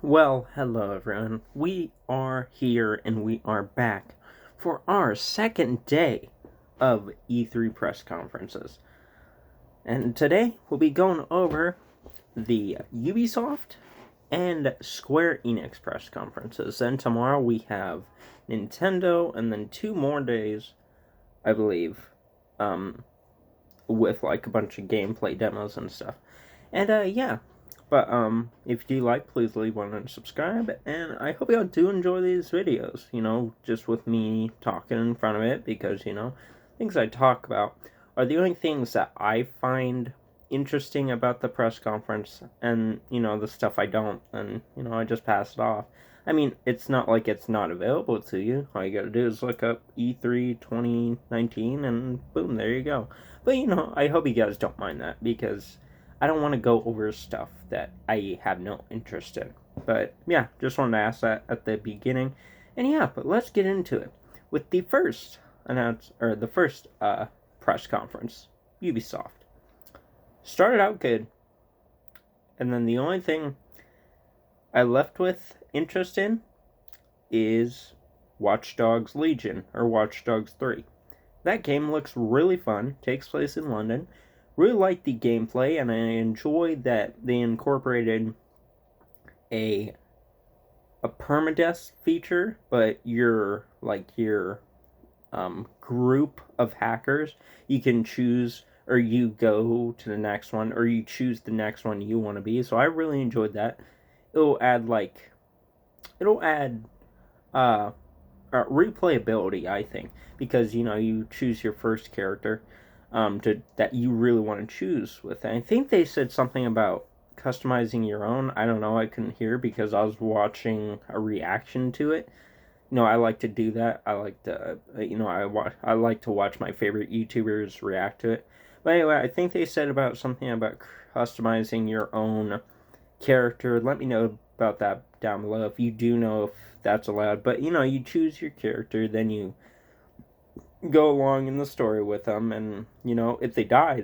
Well, hello everyone. We are here and we are back for our second day of E3 press conferences. And today we'll be going over the Ubisoft and Square Enix press conferences. Then tomorrow we have Nintendo and then 2 more days, I believe, with like a bunch of gameplay demos and stuff. And yeah, but if you do like, please leave one and subscribe. And I hope y'all do enjoy these videos. Just with me talking in front of it, because things I talk about are the only things that I find interesting about the press conference, and the stuff I don't, and I just pass it off. I mean, it's not like it's not available to you. All you gotta do is look up E3 2019, and boom, there you go. But I hope you guys don't mind that, because I don't want to go over stuff that I have no interest in. But yeah, just wanted to ask that at the beginning. And yeah, but let's get into it with the first press conference. Ubisoft started out good, and then the only thing I left with interest in is Watch Dogs Legion, or Watch Dogs 3. That game looks really fun, takes place in London. Really like the gameplay, and I enjoyed that they incorporated a permadeath feature, but your group of hackers, you can choose, or you go to the next one, or you choose the next one you want to be. So I really enjoyed that. It'll add uh replayability, I think, because you choose your first character that you really want to choose with. And I think they said something about customizing your own. I don't know. I couldn't hear because I was watching a reaction to it. I like to do that. I like to, I like to watch my favorite YouTubers react to it. But anyway, I think they said about something about customizing your own character. Let me know about that down below if you do know if that's allowed. But you choose your character, then you go along in the story with them, and if they die,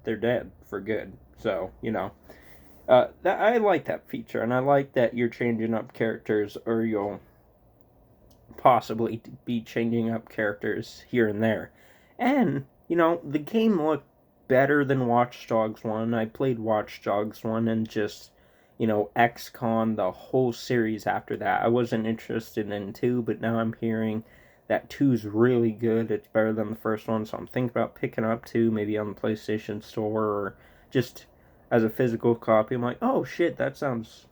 they're dead for good. So I like that feature, and I like that you're changing up characters, or you'll possibly be changing up characters here and there. And the game looked better than Watch Dogs 1. I played Watch Dogs 1 and just XCOM, the whole series after that. I wasn't interested in 2, but now I'm hearing that 2's really good. It's better than the first one, so I'm thinking about picking up 2, maybe on the PlayStation Store, or just as a physical copy. I'm like, oh shit, that sounds,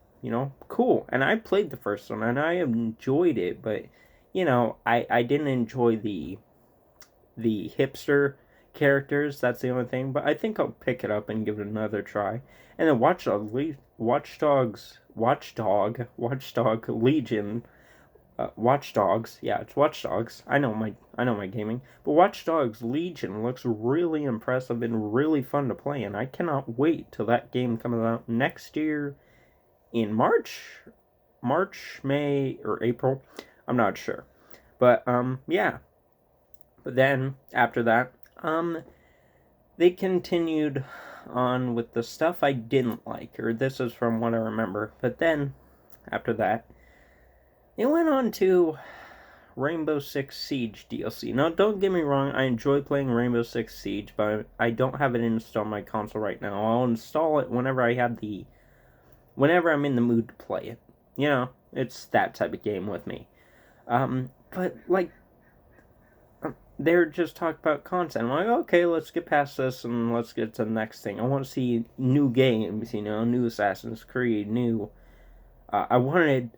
cool. And I played the first one, and I enjoyed it, but, I didn't enjoy the hipster characters. That's the only thing. But I think I'll pick it up and give it another try. And then Watchdog Legion, Watch Dogs. Yeah, it's Watch Dogs. I know my gaming. But Watch Dogs Legion looks really impressive and really fun to play, and I cannot wait till that game comes out next year in March, May, or April. I'm not sure. But yeah. But then after that, they continued on with the stuff I didn't like, or this is from what I remember. But then after that, they went on to Rainbow Six Siege DLC. Now, don't get me wrong, I enjoy playing Rainbow Six Siege, but I don't have it installed on my console right now. I'll install it whenever I'm in the mood to play it. It's that type of game with me. But like, they're just talking about content. I'm like, okay, let's get past this and let's get to the next thing. I want to see new games, new Assassin's Creed, new. I wanted.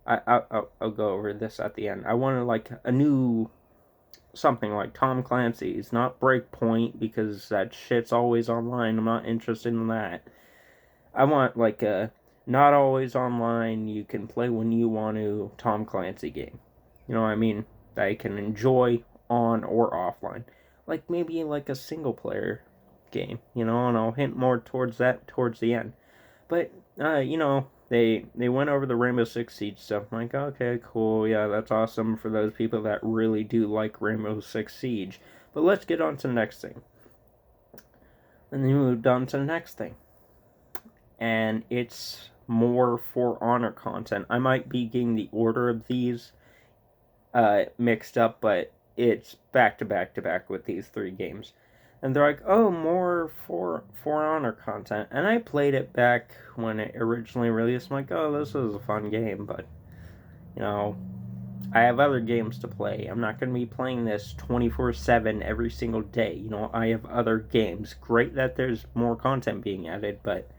I'll go over this at the end. I wanted like a new something like Tom Clancy's, not Breakpoint, because that shit's always online. I'm not interested in that. I want like a not always online, you can play when you want to Tom Clancy game. You know what I mean? That I can enjoy on or offline. Like maybe like a single player game, and I'll hint more towards that towards the end. But they went over the Rainbow Six Siege stuff. I'm like, okay, cool, yeah, that's awesome for those people that really do like Rainbow Six Siege. But let's get on to the next thing. And they moved on to the next thing. And it's more For Honor content. I might be getting the order of these mixed up, but it's back to back to back with these 3 games. And they're like, oh, more For Honor content. And I played it back when it originally released. I'm like, oh, this is a fun game, but, you know, I have other games to play. I'm not going to be playing this 24/7 every single day. You know, I have other games. Great that there's more content being added, but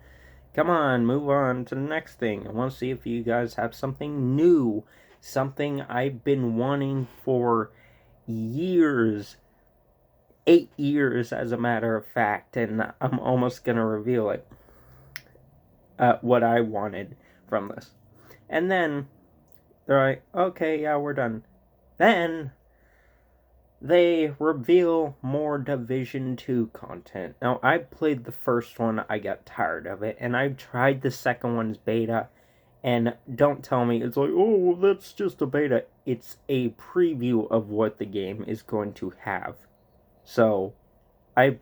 come on, move on to the next thing. I want to see if you guys have something new. Something I've been wanting for years. 8 years, as a matter of fact. And I'm almost going to reveal it. What I wanted from this. And then they're like, okay, yeah, we're done. Then they reveal more Division 2 content. Now, I played the first one, I got tired of it, and I tried the second one's beta, and don't tell me it's like, oh, well, that's just a beta. It's a preview of what the game is going to have. So, I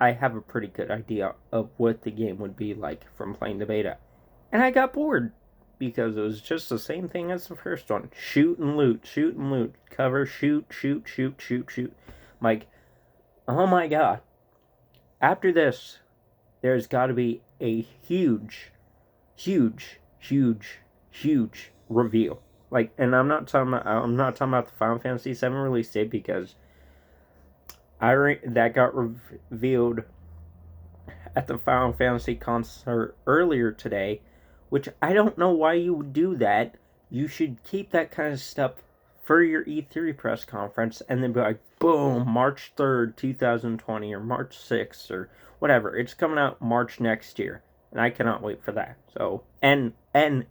have a pretty good idea of what the game would be like from playing the beta. And I got bored, because it was just the same thing as the first one. Shoot and loot, cover, shoot. Like, oh my god. After this, there's got to be a huge reveal. Like, and I'm not talking about the Final Fantasy VII release date, because that got revealed at the Final Fantasy concert earlier today, which I don't know why you would do that. You should keep that kind of stuff for your E3 press conference, and then be like, boom, March 3rd, 2020, or March 6th, or whatever. It's coming out March next year, and I cannot wait for that. So, and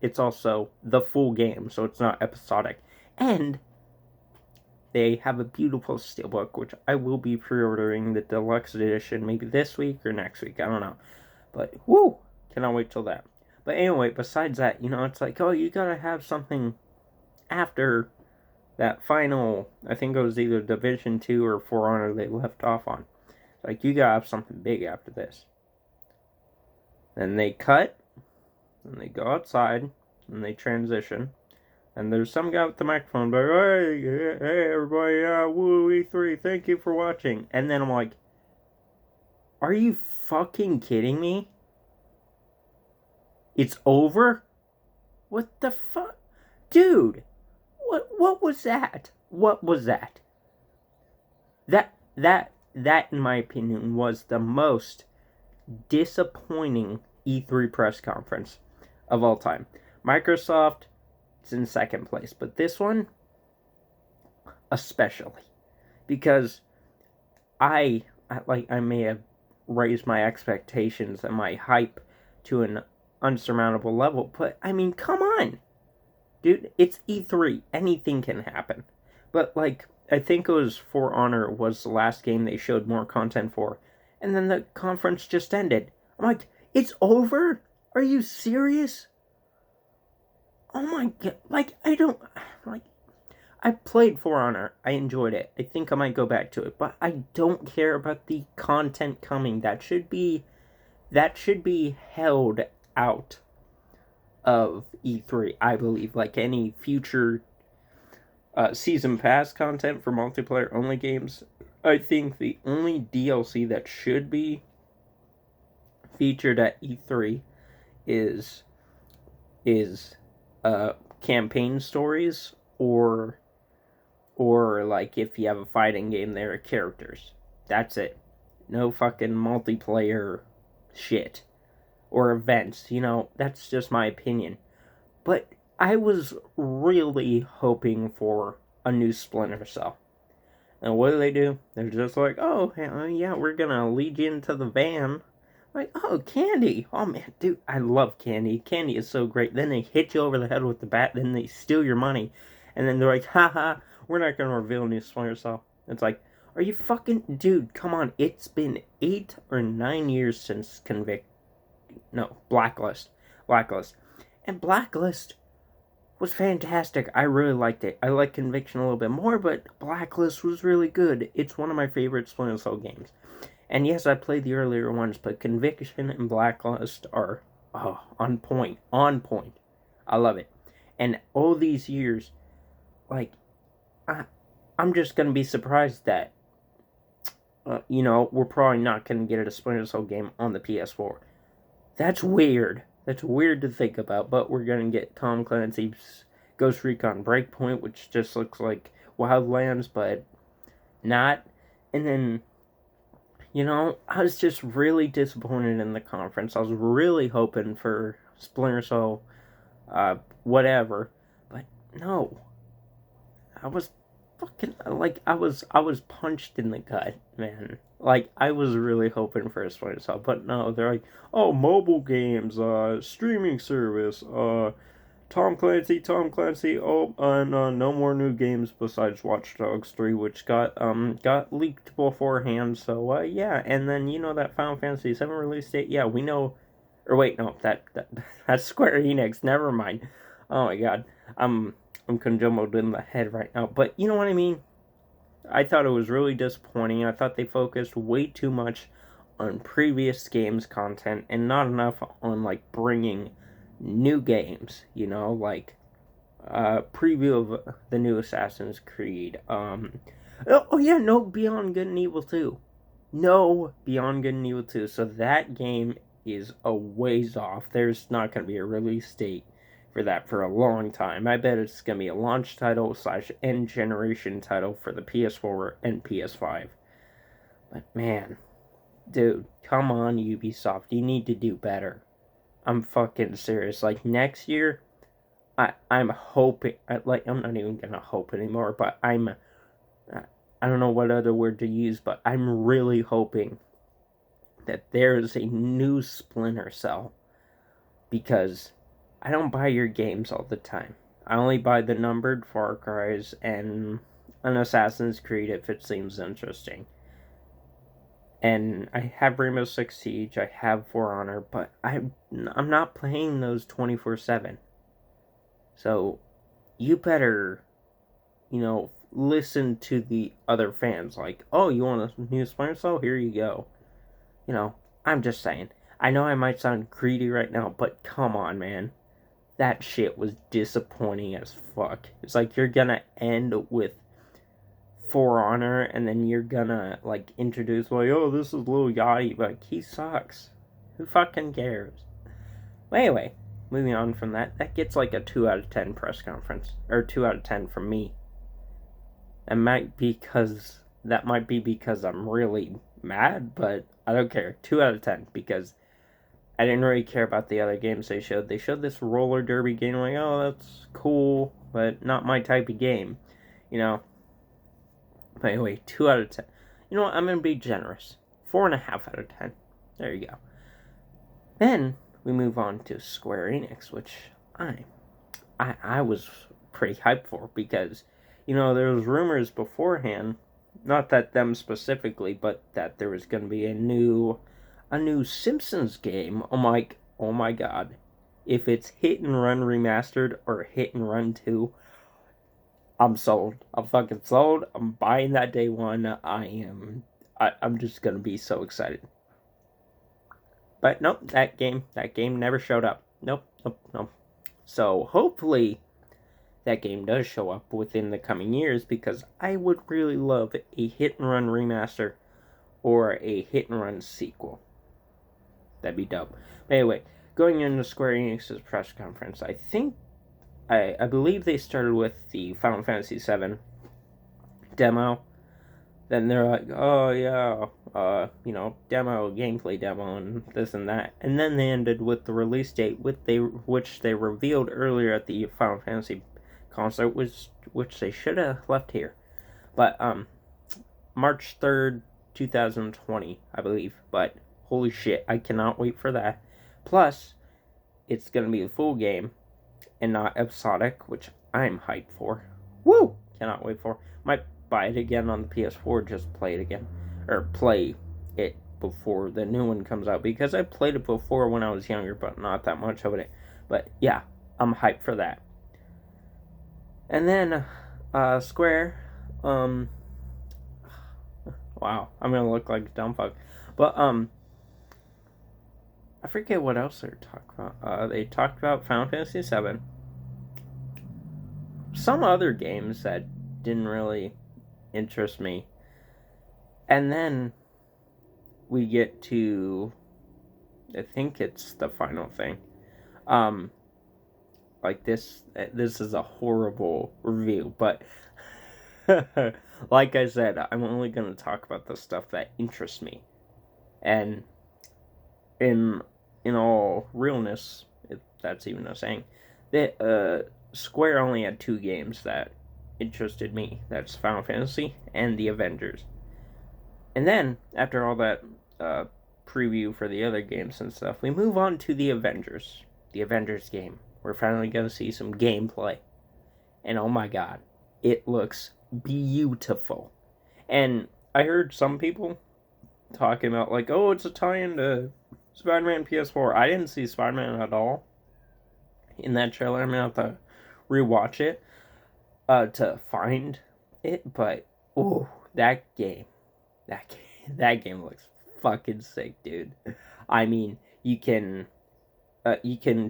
it's also the full game, so it's not episodic. And they have a beautiful steelbook, which I will be pre-ordering the deluxe edition maybe this week or next week. I don't know. But, woo! Cannot wait till that. But anyway, besides that, you know, it's like, oh, you gotta have something after that final, I think it was either Division 2 or For Honor they left off on. Like, you gotta have something big after this. Then they cut, and they go outside, and they transition. And there's some guy with the microphone, like, hey, everybody, woo, E3, thank you for watching. And then I'm like, are you fucking kidding me? It's over? What the fuck? Dude, what was that? What was that? That, in my opinion, was the most disappointing E3 press conference of all time. Microsoft, it's in second place, but this one, especially, because I may have raised my expectations and my hype to an unsurmountable level, but I mean, come on, dude, it's E3, anything can happen. But like, I think it was For Honor was the last game they showed more content for, and then the conference just ended. I'm like, it's over? Are you serious? Oh my god, like, I played For Honor, I enjoyed it, I think I might go back to it, but I don't care about the content coming. That should be held out of E3, I believe. Like any future season pass content for multiplayer only games, I think the only DLC that should be featured at E3 is campaign stories, or like if you have a fighting game, there are characters. That's it. No fucking multiplayer shit or events. You know, that's just my opinion. But I was really hoping for a new Splinter Cell. And what do? They're just like, oh, yeah, we're gonna lead you into the van. Like, oh, Candy. Oh, man, dude, I love Candy. Candy is so great. Then they hit you over the head with the bat, then they steal your money. And then they're like, haha, we're not gonna reveal a new Splinter Cell. It's like, are you fucking... Dude, come on. It's been 8 or 9 years since Blacklist. And Blacklist was fantastic. I really liked it. I like Conviction a little bit more, but Blacklist was really good. It's one of my favorite Splinter Cell games. And yes, I played the earlier ones, but Conviction and Blacklist are oh, on point, on point. I love it. And all these years, like, I, I'm just gonna be surprised that, we're probably not gonna get a Splinter Cell game on the PS4. That's weird. That's weird to think about, but we're gonna get Tom Clancy's Ghost Recon Breakpoint, which just looks like Wildlands, but not. And then, I was just really disappointed in the conference. I was really hoping for Splinter Cell, whatever, but no. I was fucking like I was punched in the gut, man. Like I was really hoping for a Splinter Cell, but no, they're like, oh, mobile games, streaming service, Tom Clancy. Oh, and no more new games besides Watch Dogs 3, which got leaked beforehand. So yeah, and then that Final Fantasy 7 release date. Yeah, we know. Or wait, no, that's Square Enix. Never mind. Oh my God, I'm I'm conjumbled in the head right now. But you know what I mean. I thought it was really disappointing. I thought they focused way too much on previous games content and not enough on like bringing new games. Like preview of the new Assassin's Creed. Oh yeah, no Beyond Good and Evil 2. No Beyond Good and Evil 2. So that game is a ways off. There's not going to be a release date for that for a long time. I bet it's going to be a launch title slash end generation title for the PS4 and PS5. But man, dude, come on, Ubisoft. You need to do better. I'm fucking serious. Like next year, I'm hoping. I'm not even gonna hope anymore. But I don't know what other word to use. But I'm really hoping that there's a new Splinter Cell, because I don't buy your games all the time. I only buy the numbered Far Cries and an Assassin's Creed if it seems interesting. And I have Rainbow Six Siege, I have For Honor, but I'm not playing those 24/7. So you better, listen to the other fans. Like, oh, you want a new Splinter Cell? Here you go. You know, I'm just saying. I know I might sound greedy right now, but come on, man. That shit was disappointing as fuck. It's like you're gonna end with For Honor, and then you're gonna like introduce like, oh, this is Lil Yachty, but like, he sucks. Who fucking cares? Well, anyway, moving on from that, that gets like a 2 out of 10 press conference, or 2 out of 10 from me. That might be because I'm really mad, but I don't care. 2 out of 10 because I didn't really care about the other games they showed. They showed this roller derby game, like, oh, that's cool, but not my type of game, you know. But anyway, 2 out of 10. You know what? I'm gonna be generous. 4.5 out of 10. There you go. Then we move on to Square Enix, which I was pretty hyped for because, there was rumors beforehand, not that them specifically, but that there was gonna be a new Simpsons game. I'm like, oh my God, if it's Hit and Run remastered or Hit and Run 2, I'm sold. I'm fucking sold. I'm buying that day one. I'm just gonna be so excited. But nope, that game never showed up. Nope, nope, nope. So hopefully that game does show up within the coming years, because I would really love a Hit and Run remaster or a Hit and Run sequel. That'd be dope. But anyway, going into Square Enix's press conference, I believe they started with the Final Fantasy VII demo. Then they're like, oh yeah, demo, gameplay demo, and this and that. And then they ended with the release date, which they revealed earlier at the Final Fantasy concert, which they should have left here. But March 3rd, 2020, I believe. But holy shit, I cannot wait for that. Plus, it's gonna be the full game and not episodic, which I'm hyped for. Woo! Cannot wait for. Might buy it again on the PS4, just play it again. Or play it before the new one comes out, because I played it before when I was younger, but not that much of it. But yeah, I'm hyped for that. And then Square, wow, I'm gonna look like a dumb fuck. But I forget what else they talked about. They talked about Final Fantasy VII, some other games that didn't really interest me, and then we get to, I think it's the final thing. Like this is a horrible review, but like I said, I'm only going to talk about the stuff that interests me. And in all realness, if that's even a saying, that Square only had 2 games that interested me. That's Final Fantasy and the Avengers. And then after all that preview for the other games and stuff, we move on to the Avengers. The Avengers game. We're finally going to see some gameplay. And oh my god, it looks beautiful. And I heard some people talking about, like, oh, it's a tie-in to Spider-Man PS4. I didn't see Spider-Man at all in that trailer. I'm going to have to rewatch it to find it. But, ooh, that game looks fucking sick, dude. I mean, you can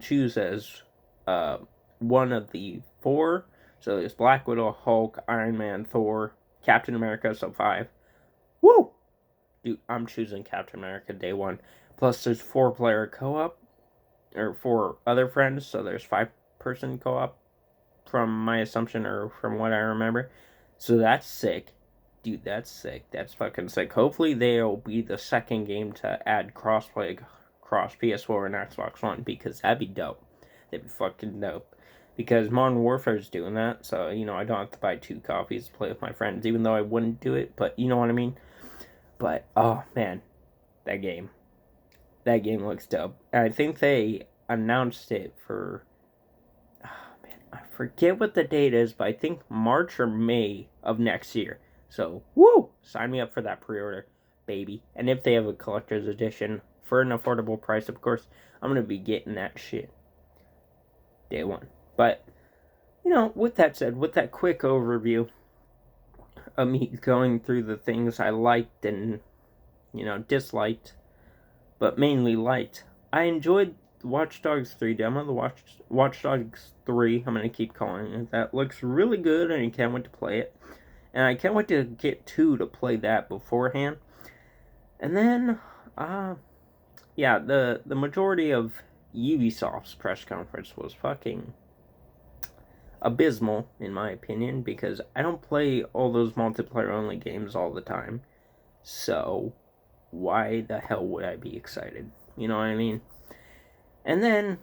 choose as one of the 4. So there's Black Widow, Hulk, Iron Man, Thor, Captain America, so 5. Woo! Dude, I'm choosing Captain America day 1. Plus there's 4-player co-op, or 4 other friends, so there's 5-person co-op from my assumption, or from what I remember. So that's sick. Dude, that's sick. That's fucking sick. Hopefully they'll be the second game to add crossplay across PS4 and Xbox One, because that'd be dope. That'd be fucking dope. Because Modern Warfare is doing that, so, I don't have to buy 2 copies to play with my friends, even though I wouldn't do it, but you know what I mean? But, oh, man, that game looks dope. And I think they announced it for, oh, man, I forget what the date is, but I think March or May of next year. So, woo! Sign me up for that pre-order, baby. And if they have a collector's edition for an affordable price, of course, I'm going to be getting that shit day 1. But, with that said, with that quick overview of me going through the things I liked and, disliked, but mainly liked, I enjoyed the Watch Dogs 3 demo, the Watch Dogs 3, I'm going to keep calling it. That looks really good, and I can't wait to play it. And I can't wait to get 2 to play that beforehand. And then, the majority of Ubisoft's press conference was fucking abysmal, in my opinion, because I don't play all those multiplayer-only games all the time. So, why the hell would I be excited? You know what I mean? And then,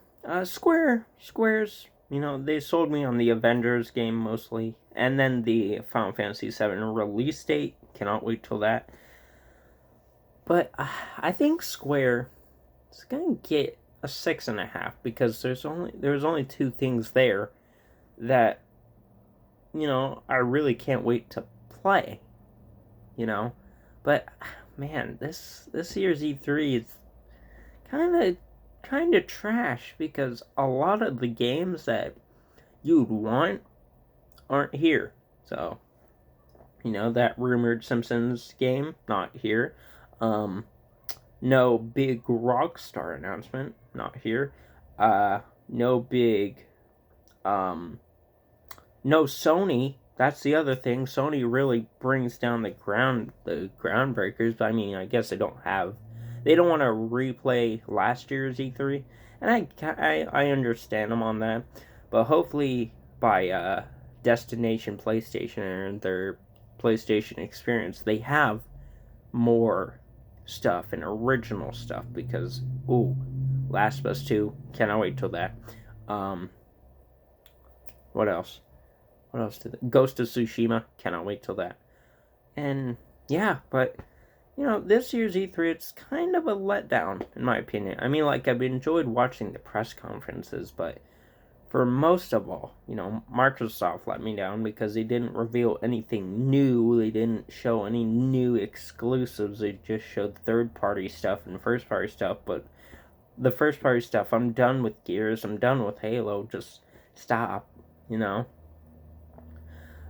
Square's, they sold me on the Avengers game mostly. And then the Final Fantasy VII release date. Cannot wait till that. But I think Square is going to get a 6.5, because there's only 2 things there that, I really can't wait to play. But, man, this year's E3 is kind of trash, because a lot of the games that you'd want aren't here. So, that rumored Simpsons game, not here. No big Rockstar announcement, not here. No big, no Sony. That's the other thing. Sony really brings down the groundbreakers. But I mean, I guess they don't want to replay last year's E3, and I understand them on that. But hopefully by Destination PlayStation and their PlayStation experience, they have more stuff and original stuff, because Last of Us 2, cannot wait till that. What else did Ghost of Tsushima, cannot wait till that. And yeah, but this year's E3, it's kind of a letdown, in my opinion. I mean, like, I've enjoyed watching the press conferences, but for most of all, Microsoft let me down, because they didn't reveal anything new. They didn't show any new exclusives. They just showed third-party stuff and first-party stuff. But the first-party stuff, I'm done with Gears. I'm done with Halo. Just stop,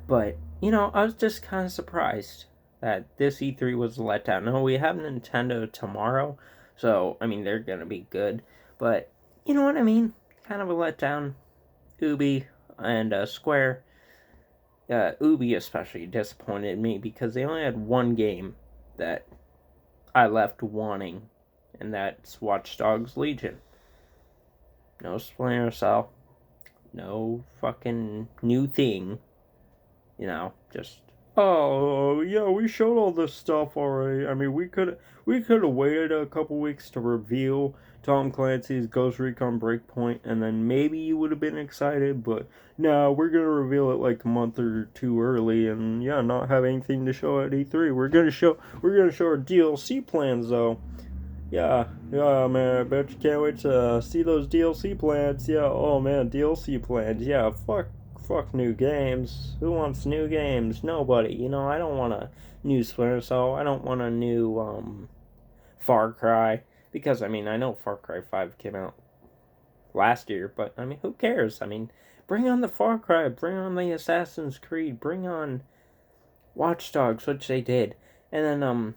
But, I was just kind of surprised that this E3 was a letdown. No, we have Nintendo tomorrow, So, I mean, they're going to be good. But, you know what I mean? Kind of a letdown. Ubi and Square. Ubi especially disappointed me because they only had one game that I left wanting, and that's Watch Dogs Legion. No Splinter Cell. No fucking new thing. Just oh yeah, we showed all this stuff already. I mean, we could have waited a couple weeks to reveal Tom Clancy's Ghost Recon Breakpoint, and then maybe you would have been excited. But no, we're gonna reveal it like a month or two early, and yeah, not have anything to show at E3. We're gonna show our DLC plans though. Yeah, yeah, man, I bet you can't wait to see those DLC plans. Yeah, oh man, DLC plans. Yeah, fuck new games. Who wants new games? Nobody. I don't want a new Splinter Cell. I don't want a new, Far Cry. Because, I mean, I know Far Cry 5 came out last year, but, I mean, who cares? I mean, bring on the Far Cry, bring on the Assassin's Creed, bring on Watch Dogs, which they did. And then,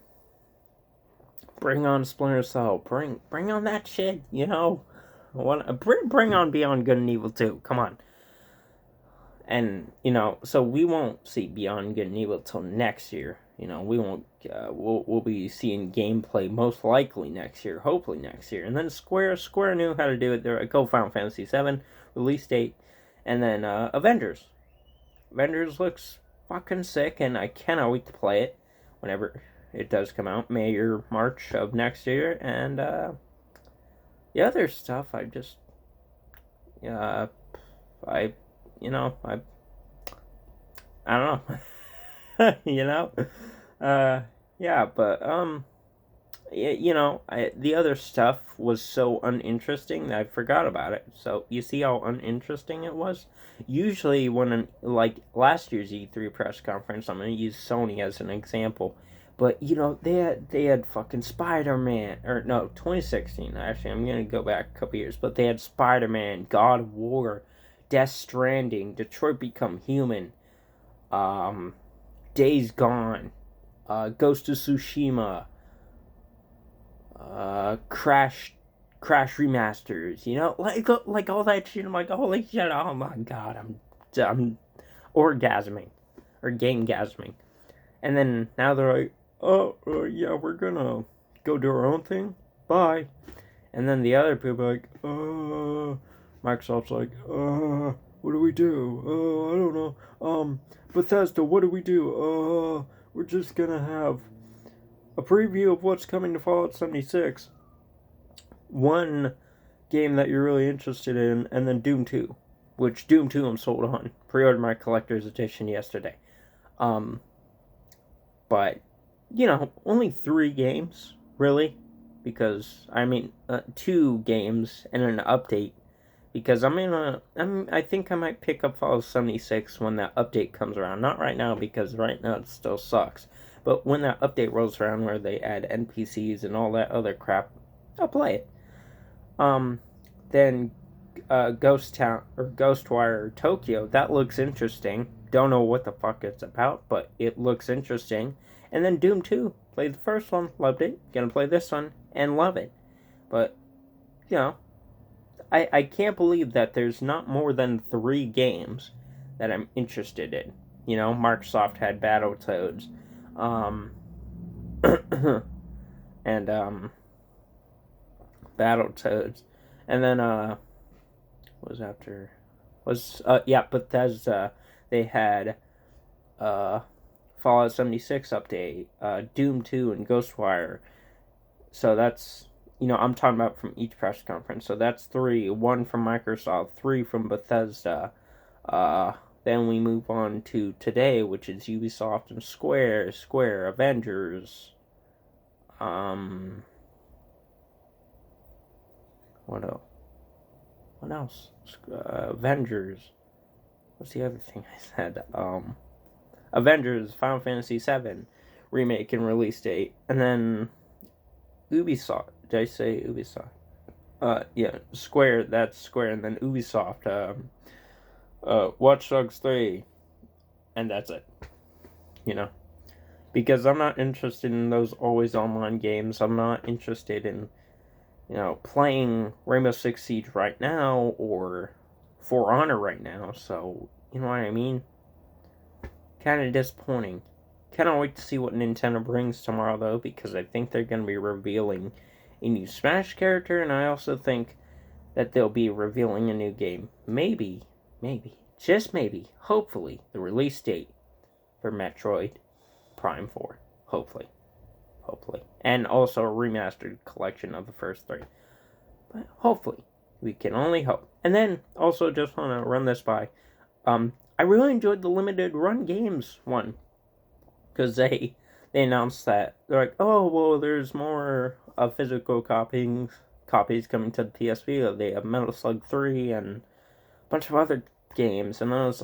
bring on Splinter Cell. Bring on that shit. Bring on Beyond Good and Evil 2. Come on. And so we won't see Beyond Good and Evil till next year. We won't. We'll be seeing gameplay most likely next year. Hopefully next year. And then Square knew how to do it. They're Go Final Fantasy VII release date, and then Avengers. Avengers looks fucking sick, and I cannot wait to play it whenever it does come out, May or March of next year. And the other stuff, I just, I don't know. Yeah, but the other stuff was so uninteresting that I forgot about it. So you see how uninteresting it was. Usually, like last year's E3 press conference, I'm gonna use Sony as an example. But they had fucking Spider-Man, or no, 2016. Actually, I'm gonna go back a couple years, but they had Spider-Man, God of War, Death Stranding, Detroit Become Human, Days Gone, Ghost of Tsushima, Crash remasters. Like all that shit. I'm like, holy shit! Oh my god, I'm orgasming or game-gasming. And then now they're like, oh yeah, we're gonna go do our own thing. Bye. And then the other people are like, Microsoft's like, what do we do? I don't know. Bethesda, what do we do? We're just gonna have a preview of what's coming to Fallout 76. One game that you're really interested in, and then Doom 2. Which Doom 2 I'm sold on. Pre-ordered my collector's edition yesterday. But, only 3 games, really. Because, 2 games and an update. Because I think I might pick up Fallout 76 when that update comes around. Not right now, because right now it still sucks. But when that update rolls around where they add NPCs and all that other crap, I'll play it. Then Ghost Town or Ghostwire Tokyo, that looks interesting. Don't know what the fuck it's about, but it looks interesting. And then Doom 2, played the first one, loved it. Gonna play this one and love it. But I can't believe that there's not more than 3 games that I'm interested in. Microsoft had Battletoads, and Battletoads, and then Bethesda. They had Fallout 76 update, Doom 2, and Ghostwire. So that's I'm talking about from each press conference. So that's 3. 1 from Microsoft, 3 from Bethesda. Then we move on to today, which is Ubisoft and Square, Avengers. What else? Avengers. What's the other thing I said? Avengers, Final Fantasy VII remake and release date, and then Ubisoft. Did I say Ubisoft? Yeah, Square. That's Square, and then Ubisoft. Watch Dogs 3, and that's it. Because I'm not interested in those always online games. I'm not interested in playing Rainbow Six Siege right now or For Honor right now, so you know what I mean? Kind of disappointing. Cannot wait to see what Nintendo brings tomorrow, though, because I think they're going to be revealing a new Smash character, and I also think that they'll be revealing a new game. Maybe, just maybe, hopefully, the release date for Metroid Prime 4. Hopefully. And also a remastered collection of the first three. But hopefully. We can only hope. And then, also, just want to run this by. I really enjoyed the limited run games one. Because they announced that. They're like, oh, well, there's more physical copies coming to the PSP. They have Metal Slug 3 and a bunch of other games. And I was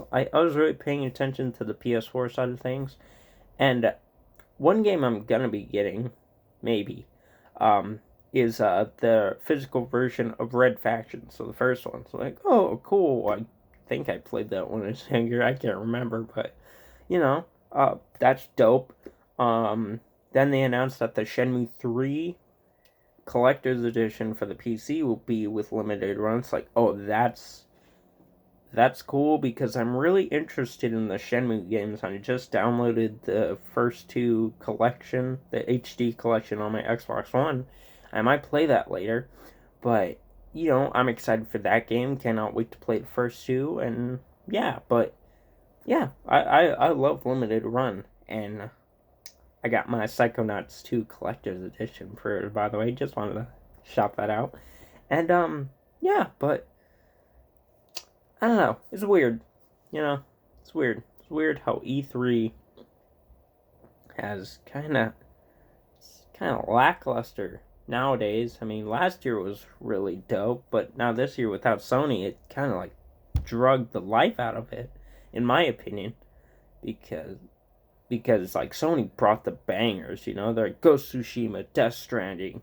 really paying attention to the PS4 side of things. And one game I'm going to be getting, maybe, is the physical version of Red Faction. So the first one. So like, oh, cool. I think I played that one as younger. I can't remember, but that's dope. Then they announced that the Shenmue 3 Collector's Edition for the PC will be with limited runs. Like, oh, that's cool because I'm really interested in the Shenmue games. I just downloaded the first two collection, the HD collection on my Xbox One. I might play that later, but I'm excited for that game. Cannot wait to play the first two, and yeah, I love limited run, and I got my Psychonauts 2 Collector's Edition for it, by the way. Just wanted to shout that out. And, yeah, but I don't know. It's weird. It's weird. It's weird how E3 has kind of lackluster nowadays. I mean, last year was really dope, but now this year without Sony, it kind of like drugged the life out of it, in my opinion, because like Sony brought the bangers. They're like Ghost of Tsushima, Death Stranding,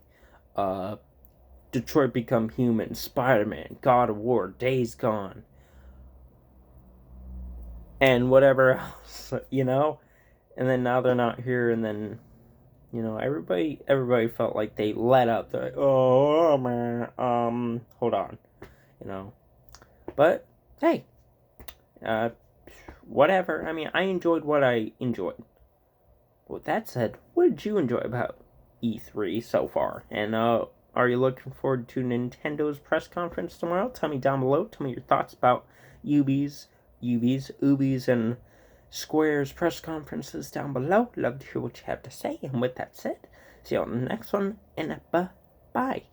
Detroit Become Human, Spider-Man, God of War, Days Gone, and whatever else, and then now they're not here, and then everybody felt like they let up. They're like, oh man, hold on, but hey, whatever. I mean, I enjoyed what I enjoyed. With that said, what did you enjoy about E3 so far? And are you looking forward to Nintendo's press conference tomorrow? Tell me down below. Tell me your thoughts about Ubi's, and Square's press conferences down below. Love to hear what you have to say. And with that said, see you on the next one, and bye.